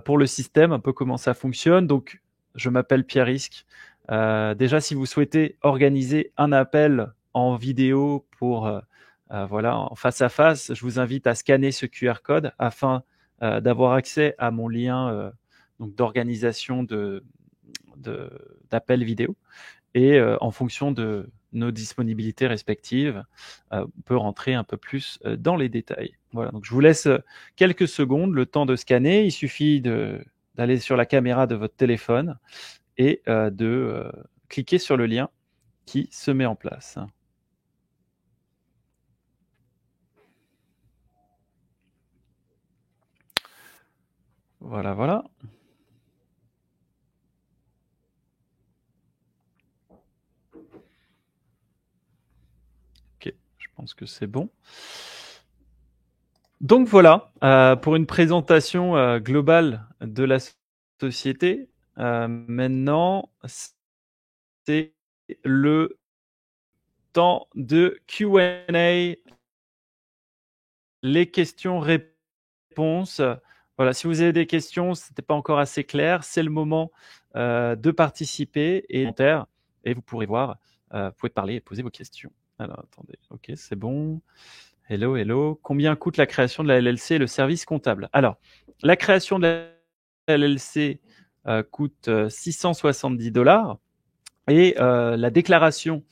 pour le système, un peu comment ça fonctionne. Donc, je m'appelle Pierre Risque. Déjà, si vous souhaitez organiser un appel en vidéo pour voilà, en face à face, je vous invite à scanner ce QR code afin d'avoir accès à mon lien donc d'organisation d'appels vidéo. Et en fonction de nos disponibilités respectives, on peut rentrer un peu plus dans les détails. Voilà, donc je vous laisse quelques secondes, le temps de scanner. Il suffit d'aller sur la caméra de votre téléphone et de cliquer sur le lien qui se met en place. Voilà, voilà. Ok, je pense que c'est bon. Donc voilà, pour une présentation globale de la société. Maintenant, c'est le temps de Q&A, les questions-réponses. Voilà, si vous avez des questions, ce n'était pas encore assez clair, c'est le moment de participer et vous pourrez voir, vous pouvez parler et poser vos questions. Alors, attendez, ok, c'est bon. Hello, hello. Combien coûte la création de la LLC et le service comptable? Alors, la création de la LLC coûte $670 et la déclaration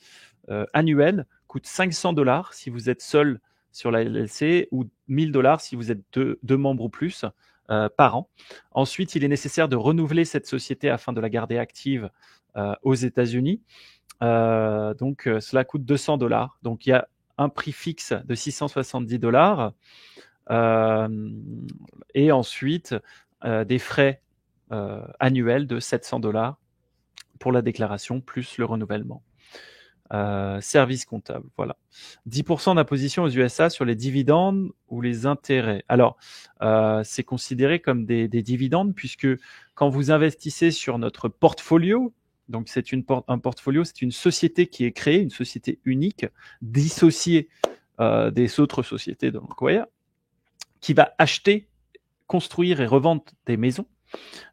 annuelle coûte $500 si vous êtes seul sur la LLC ou $1000 si vous êtes deux membres ou plus par an. Ensuite, il est nécessaire de renouveler cette société afin de la garder active aux États-Unis. Donc, cela coûte $200. Donc, il y a un prix fixe de $670 et ensuite des frais annuels de $700 pour la déclaration plus le renouvellement. Service comptable, voilà. 10% d'imposition aux USA sur les dividendes ou les intérêts. Alors, c'est considéré comme des dividendes puisque quand vous investissez sur notre portfolio, donc c'est un portfolio, c'est une société qui est créée, une société unique, dissociée des autres sociétés de l'employeur, qui va acheter, construire et revendre des maisons.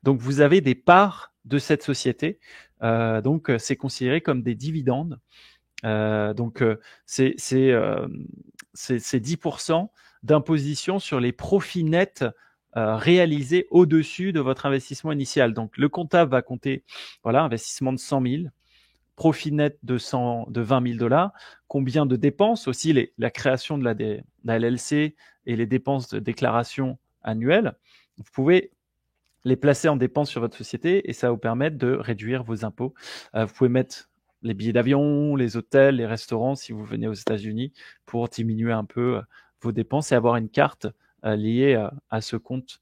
Donc, vous avez des parts de cette société. Donc, c'est considéré comme des dividendes. Donc, c'est 10% d'imposition sur les profits nets réalisés au-dessus de votre investissement initial. Donc, le comptable va compter, voilà, investissement de 100 000, profit net de $20 000, combien de dépenses, aussi la création de la LLC et les dépenses de déclaration annuelle. Vous pouvez les placer en dépenses sur votre société et ça va vous permettre de réduire vos impôts. Vous pouvez mettre les billets d'avion, les hôtels, les restaurants si vous venez aux États-Unis pour diminuer un peu vos dépenses et avoir une carte liée à ce compte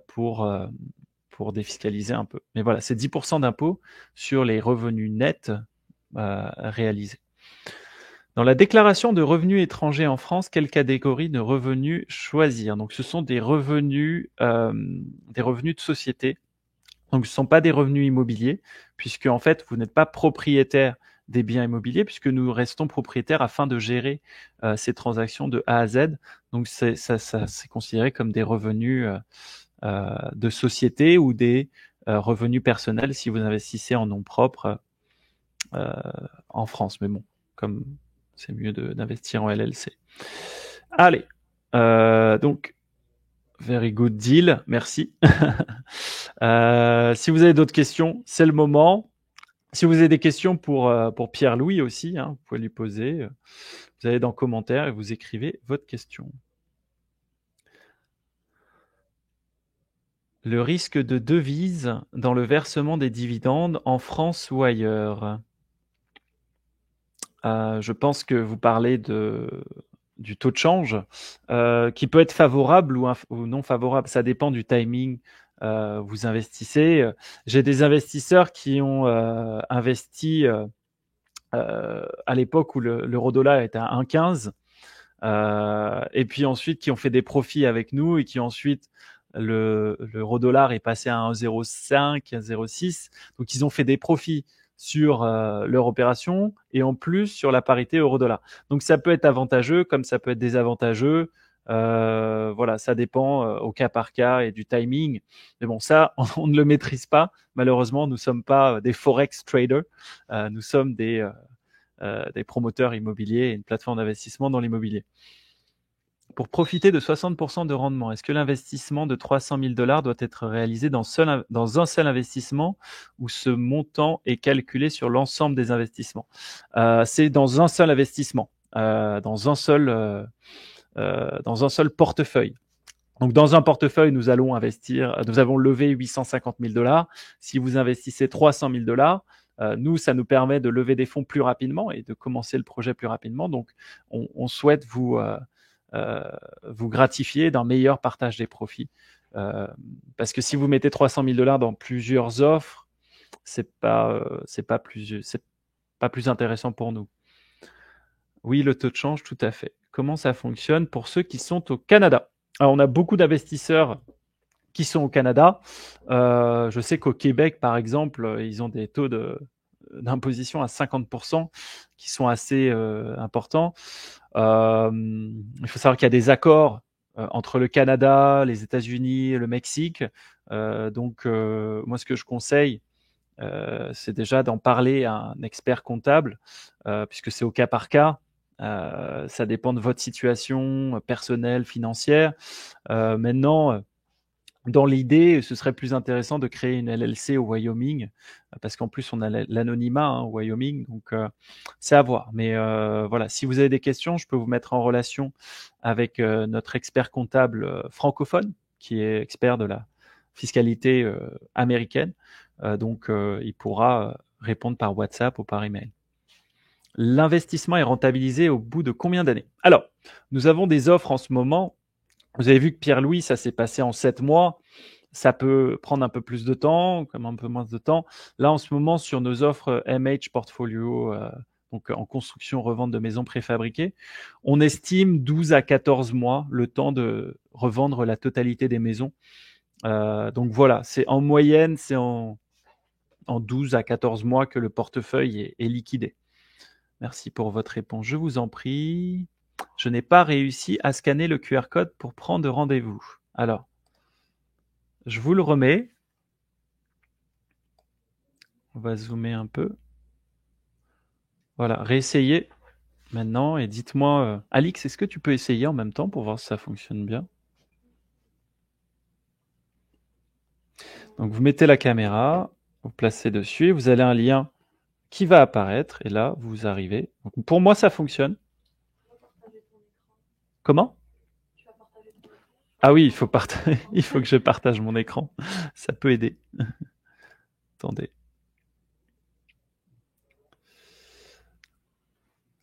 pour défiscaliser un peu. Mais voilà, c'est 10% d'impôts sur les revenus nets réalisés. Dans la déclaration de revenus étrangers en France, quelle catégorie de revenus choisir? Donc, ce sont des revenus de société. Donc, ce ne sont pas des revenus immobiliers, puisque en fait, vous n'êtes pas propriétaire des biens immobiliers, puisque nous restons propriétaires afin de gérer ces transactions de A à Z. Donc, c'est considéré comme des revenus de société ou des revenus personnels si vous investissez en nom propre en France. Mais bon, comme c'est mieux d'investir en LLC. Allez, donc, very good deal, merci. Si vous avez d'autres questions, c'est le moment. Si vous avez des questions pour Pierre-Louis aussi, hein, vous pouvez lui poser. Vous allez dans commentaires et vous écrivez votre question. Le risque de devise dans le versement des dividendes en France ou ailleurs. Je pense que vous parlez du taux de change, qui peut être favorable ou non favorable. Ça dépend du timing. Vous investissez. J'ai des investisseurs qui ont investi à l'époque où l'euro-dollar était à 1,15, et puis ensuite qui ont fait des profits avec nous et qui ensuite l'euro-dollar est passé à 1,05, 1,06. Donc ils ont fait des profits sur leur opération et en plus sur la parité euro-dollar. Donc ça peut être avantageux comme ça peut être désavantageux. Voilà, ça dépend au cas par cas et du timing. Mais bon, ça, on ne le maîtrise pas. Malheureusement, nous ne sommes pas des forex traders. Nous sommes des promoteurs immobiliers et une plateforme d'investissement dans l'immobilier. Pour profiter de 60% de rendement, est-ce que l'investissement de 300 000 $ doit être réalisé dans un seul investissement ou ce montant est calculé sur l'ensemble des investissements? C'est dans un seul investissement, dans un seul portefeuille. Donc, dans un portefeuille, nous avons levé 850 000 $. Si vous investissez 300 000 $, nous, ça nous permet de lever des fonds plus rapidement et de commencer le projet plus rapidement. Donc, on souhaite vous gratifier d'un meilleur partage des profits. Parce que si vous mettez 300 000 $ dans plusieurs offres, c'est pas plus intéressant pour nous. Oui, le taux de change, tout à fait. Comment ça fonctionne pour ceux qui sont au Canada? Alors, on a beaucoup d'investisseurs qui sont au Canada. Je sais qu'au Québec, par exemple, ils ont des taux d'imposition à 50% qui sont assez importants. Il faut savoir qu'il y a des accords entre le Canada, les États-Unis et le Mexique. Donc, moi, ce que je conseille, c'est déjà d'en parler à un expert comptable, puisque c'est au cas par cas. Ça dépend de votre situation personnelle, financière. Maintenant, dans l'idée, ce serait plus intéressant de créer une LLC au Wyoming, parce qu'en plus, on a l'anonymat au Wyoming, donc c'est à voir. Mais voilà, si vous avez des questions, je peux vous mettre en relation avec notre expert comptable francophone, qui est expert de la fiscalité américaine. Donc, il pourra répondre par WhatsApp ou par email. L'investissement est rentabilisé au bout de combien d'années? Alors, nous avons des offres en ce moment. Vous avez vu que Pierre-Louis, ça s'est passé en 7 mois. Ça peut prendre un peu plus de temps, comme un peu moins de temps. Là, en ce moment, sur nos offres MH Portfolio, donc en construction, revente de maisons préfabriquées, on estime 12 à 14 mois le temps de revendre la totalité des maisons. Donc voilà, c'est en moyenne, c'est en 12 à 14 mois que le portefeuille est liquidé. Merci pour votre réponse. Je vous en prie. Je n'ai pas réussi à scanner le QR code pour prendre rendez-vous. Alors, je vous le remets. On va zoomer un peu. Voilà, réessayez maintenant et dites-moi, Alix, est-ce que tu peux essayer en même temps pour voir si ça fonctionne bien? Donc, vous mettez la caméra, vous placez dessus, vous avez un lien qui va apparaître et là, vous arrivez. Donc, pour moi, ça fonctionne. Comment? Ah oui, il faut il faut que je partage mon écran. Ça peut aider. Attendez.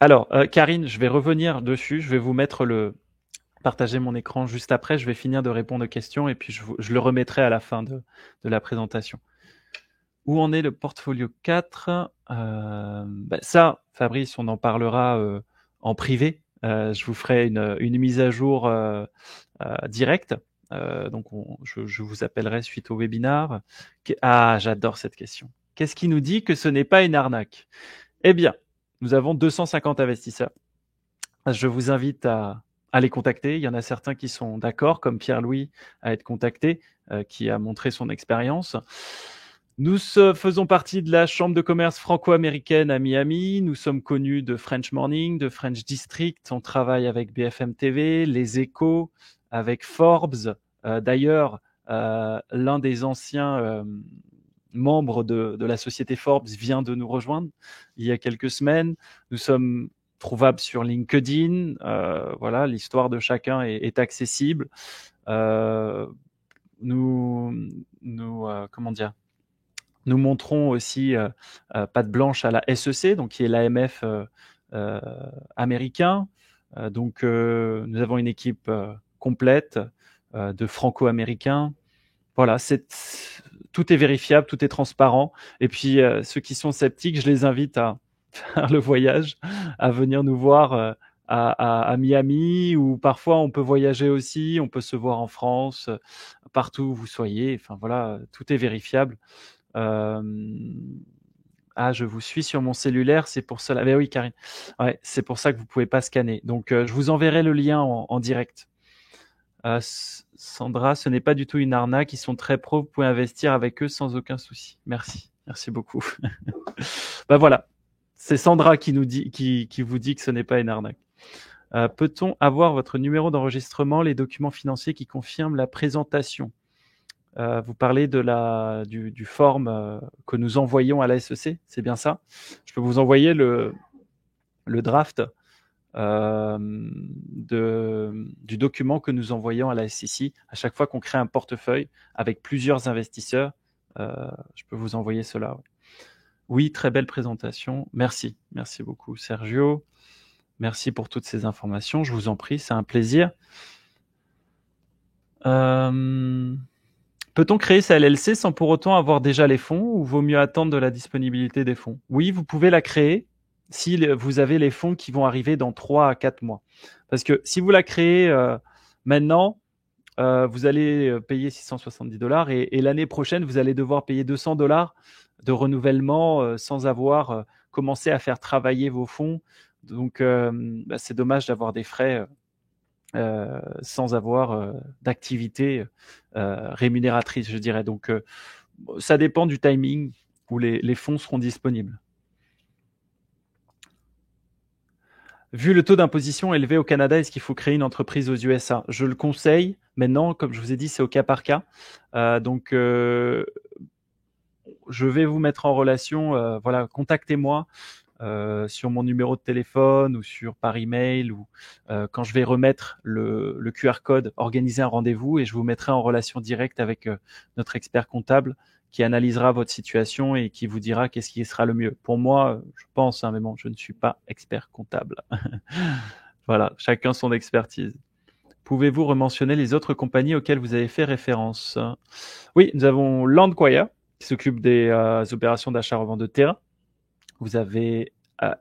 Alors, Karine, je vais revenir dessus. Je vais vous mettre partager mon écran juste après. Je vais finir de répondre aux questions et puis je le remettrai à la fin de la présentation. Où en est le portfolio 4? Ça, Fabrice, on en parlera en privé. Je vous ferai une mise à jour directe. Donc, je vous appellerai suite au webinar. Ah, j'adore cette question. Qu'est-ce qui nous dit que ce n'est pas une arnaque? Eh bien, nous avons 250 investisseurs. Je vous invite à les contacter. Il y en a certains qui sont d'accord, comme Pierre-Louis, à être contacté, qui a montré son expérience. Nous faisons partie de la Chambre de commerce franco-américaine à Miami. Nous sommes connus de French Morning, de French District. On travaille avec BFM TV, Les Échos, avec Forbes. D'ailleurs, l'un des anciens membres de la société Forbes vient de nous rejoindre il y a quelques semaines. Nous sommes trouvables sur LinkedIn. Voilà, l'histoire de chacun est accessible. comment dire, nous montrons aussi patte blanche à la SEC, donc qui est l'AMF américain. Donc nous avons une équipe complète de franco-américains. Voilà, tout est vérifiable, tout est transparent. Et puis ceux qui sont sceptiques, je les invite à faire le voyage, à venir nous voir à Miami, ou parfois on peut voyager aussi, on peut se voir en France, partout où vous soyez. Enfin voilà, tout est vérifiable. Ah, je vous suis sur mon cellulaire, c'est pour cela. Mais oui, Karine. Ouais, c'est pour ça que vous pouvez pas scanner. Donc, je vous enverrai le lien en direct. Sandra, ce n'est pas du tout une arnaque. Ils sont très pros. Vous pouvez investir avec eux sans aucun souci. Merci. Merci beaucoup. Ben voilà. C'est Sandra qui vous dit que ce n'est pas une arnaque. Peut-on avoir votre numéro d'enregistrement, les documents financiers qui confirment la présentation? Vous parlez du form que nous envoyons à la SEC, c'est bien ça? Je peux vous envoyer le draft du document que nous envoyons à la SEC à chaque fois qu'on crée un portefeuille avec plusieurs investisseurs. Je peux vous envoyer cela. Oui, très belle présentation. Merci. Merci beaucoup, Sergio. Merci pour toutes ces informations. Je vous en prie, c'est un plaisir. Peut-on créer sa LLC sans pour autant avoir déjà les fonds, ou vaut mieux attendre de la disponibilité des fonds? Oui, vous pouvez la créer si vous avez les fonds qui vont arriver dans 3 à 4 mois. Parce que si vous la créez maintenant, vous allez payer $670 et l'année prochaine, vous allez devoir payer $200 de renouvellement sans avoir commencé à faire travailler vos fonds. Donc, c'est dommage d'avoir des frais sans avoir d'activité rémunératrice, je dirais. Donc, ça dépend du timing où les fonds seront disponibles. Vu le taux d'imposition élevé au Canada, est-ce qu'il faut créer une entreprise aux USA? Je le conseille. Maintenant, comme je vous ai dit, c'est au cas par cas. Donc, je vais vous mettre en relation. Voilà, contactez-moi sur mon numéro de téléphone ou par email, ou quand je vais remettre le QR code, organiser un rendez-vous et je vous mettrai en relation directe avec notre expert comptable qui analysera votre situation et qui vous dira qu'est-ce qui sera le mieux. Pour moi, je pense, mais bon, je ne suis pas expert comptable. Voilà, chacun son expertise. Pouvez-vous rementionner les autres compagnies auxquelles vous avez fait référence? Oui, nous avons Landquire qui s'occupe des opérations d'achat-revente de terrain. Vous avez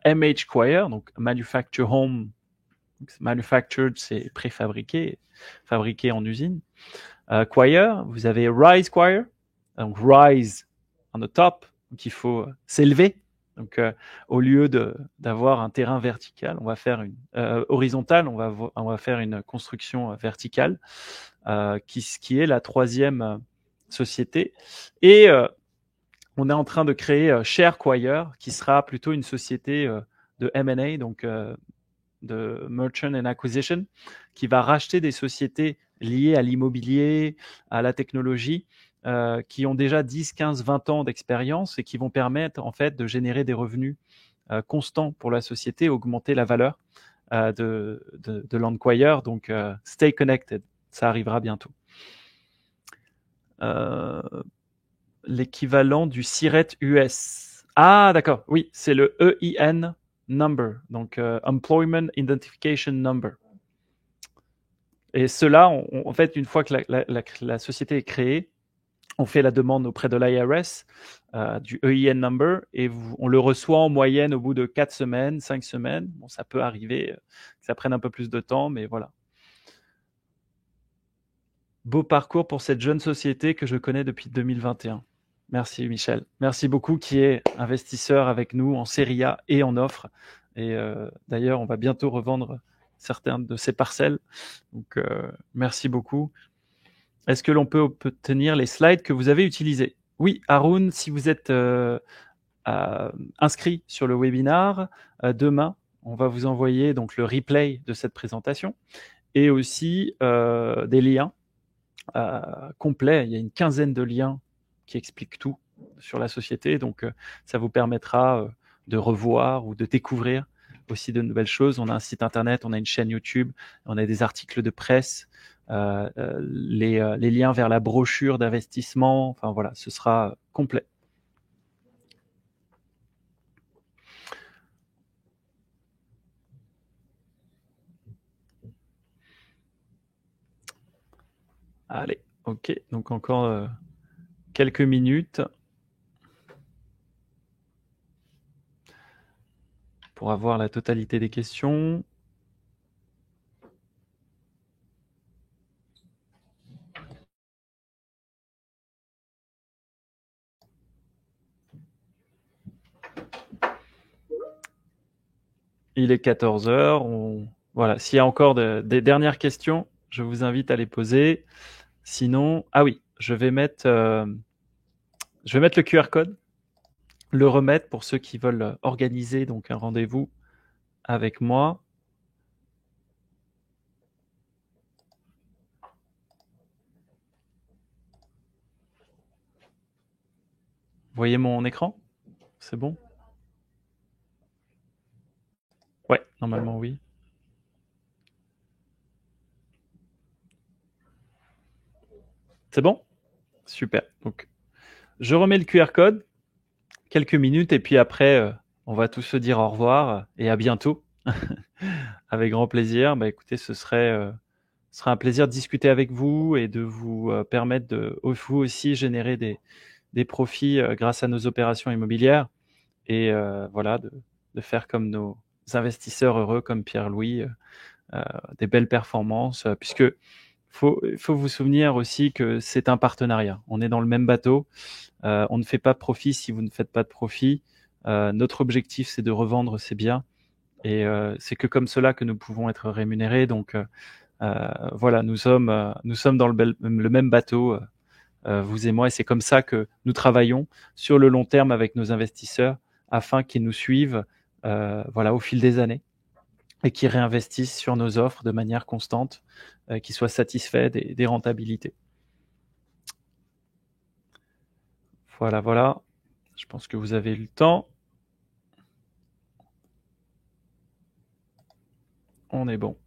MH Quire, donc Manufacture Home. Manufactured, c'est préfabriqué, fabriqué en usine. Quire, vous avez Rise Quire, donc Rise on the top, donc il faut s'élever. Donc au lieu d'avoir un terrain vertical, on va faire une horizontale, on va faire une construction verticale, qui est la troisième société. Et on est en train de créer ShareQuire, qui sera plutôt une société de M&A, donc de Merchant and Acquisition, qui va racheter des sociétés liées à l'immobilier, à la technologie, qui ont déjà 10, 15, 20 ans d'expérience et qui vont permettre en fait de générer des revenus constants pour la société, augmenter la valeur de Landquire. Donc, stay connected, ça arrivera bientôt. L'équivalent du SIRET US. Ah, d'accord, oui, c'est le EIN number, donc Employment Identification Number. Et cela, en fait, une fois que la société est créée, on fait la demande auprès de l'IRS du EIN number et on le reçoit en moyenne au bout de 4 semaines, 5 semaines. Bon, ça peut arriver que ça prenne un peu plus de temps, mais voilà. Beau parcours pour cette jeune société que je connais depuis 2021. Merci Michel. Merci beaucoup, qui est investisseur avec nous en série A et en offre. Et d'ailleurs, on va bientôt revendre certaines de ces parcelles. Donc, merci beaucoup. Est-ce que l'on peut obtenir les slides que vous avez utilisés? Oui, Haroun, si vous êtes inscrit sur le webinar, demain, on va vous envoyer donc le replay de cette présentation et aussi des liens complets. Il y a une quinzaine de liens qui expliquent tout sur la société, donc ça vous permettra de revoir ou de découvrir aussi de nouvelles choses. On a un site internet, on a une chaîne YouTube, on a des articles de presse, les liens vers la brochure d'investissement. Enfin voilà, ce sera complet. Allez, ok, donc encore quelques minutes pour avoir la totalité des questions. Il est 14 heures. Voilà, s'il y a encore des dernières questions, je vous invite à les poser. Sinon, ah oui, je vais mettre le QR code, le remettre pour ceux qui veulent organiser donc un rendez-vous avec moi. Vous voyez mon écran? C'est bon? Ouais, normalement oui. C'est bon? Super. Donc, je remets le QR code, quelques minutes, et puis après, on va tous se dire au revoir et à bientôt. Avec grand plaisir. Bah, écoutez, ce sera un plaisir de discuter avec vous et de vous permettre de vous aussi générer des profits grâce à nos opérations immobilières et voilà, de faire comme nos investisseurs heureux comme Pierre-Louis, des belles performances, puisque il faut vous souvenir aussi que c'est un partenariat. On est dans le même bateau. On ne fait pas de profit si vous ne faites pas de profit. Notre objectif, c'est de revendre ces biens. Et c'est que comme cela que nous pouvons être rémunérés. Donc voilà, nous sommes dans le même bateau, vous et moi, et c'est comme ça que nous travaillons sur le long terme avec nos investisseurs afin qu'ils nous suivent voilà, au fil des années et qui réinvestissent sur nos offres de manière constante, qui soient satisfaits des rentabilités. Voilà, voilà. Je pense que vous avez eu le temps. On est bon.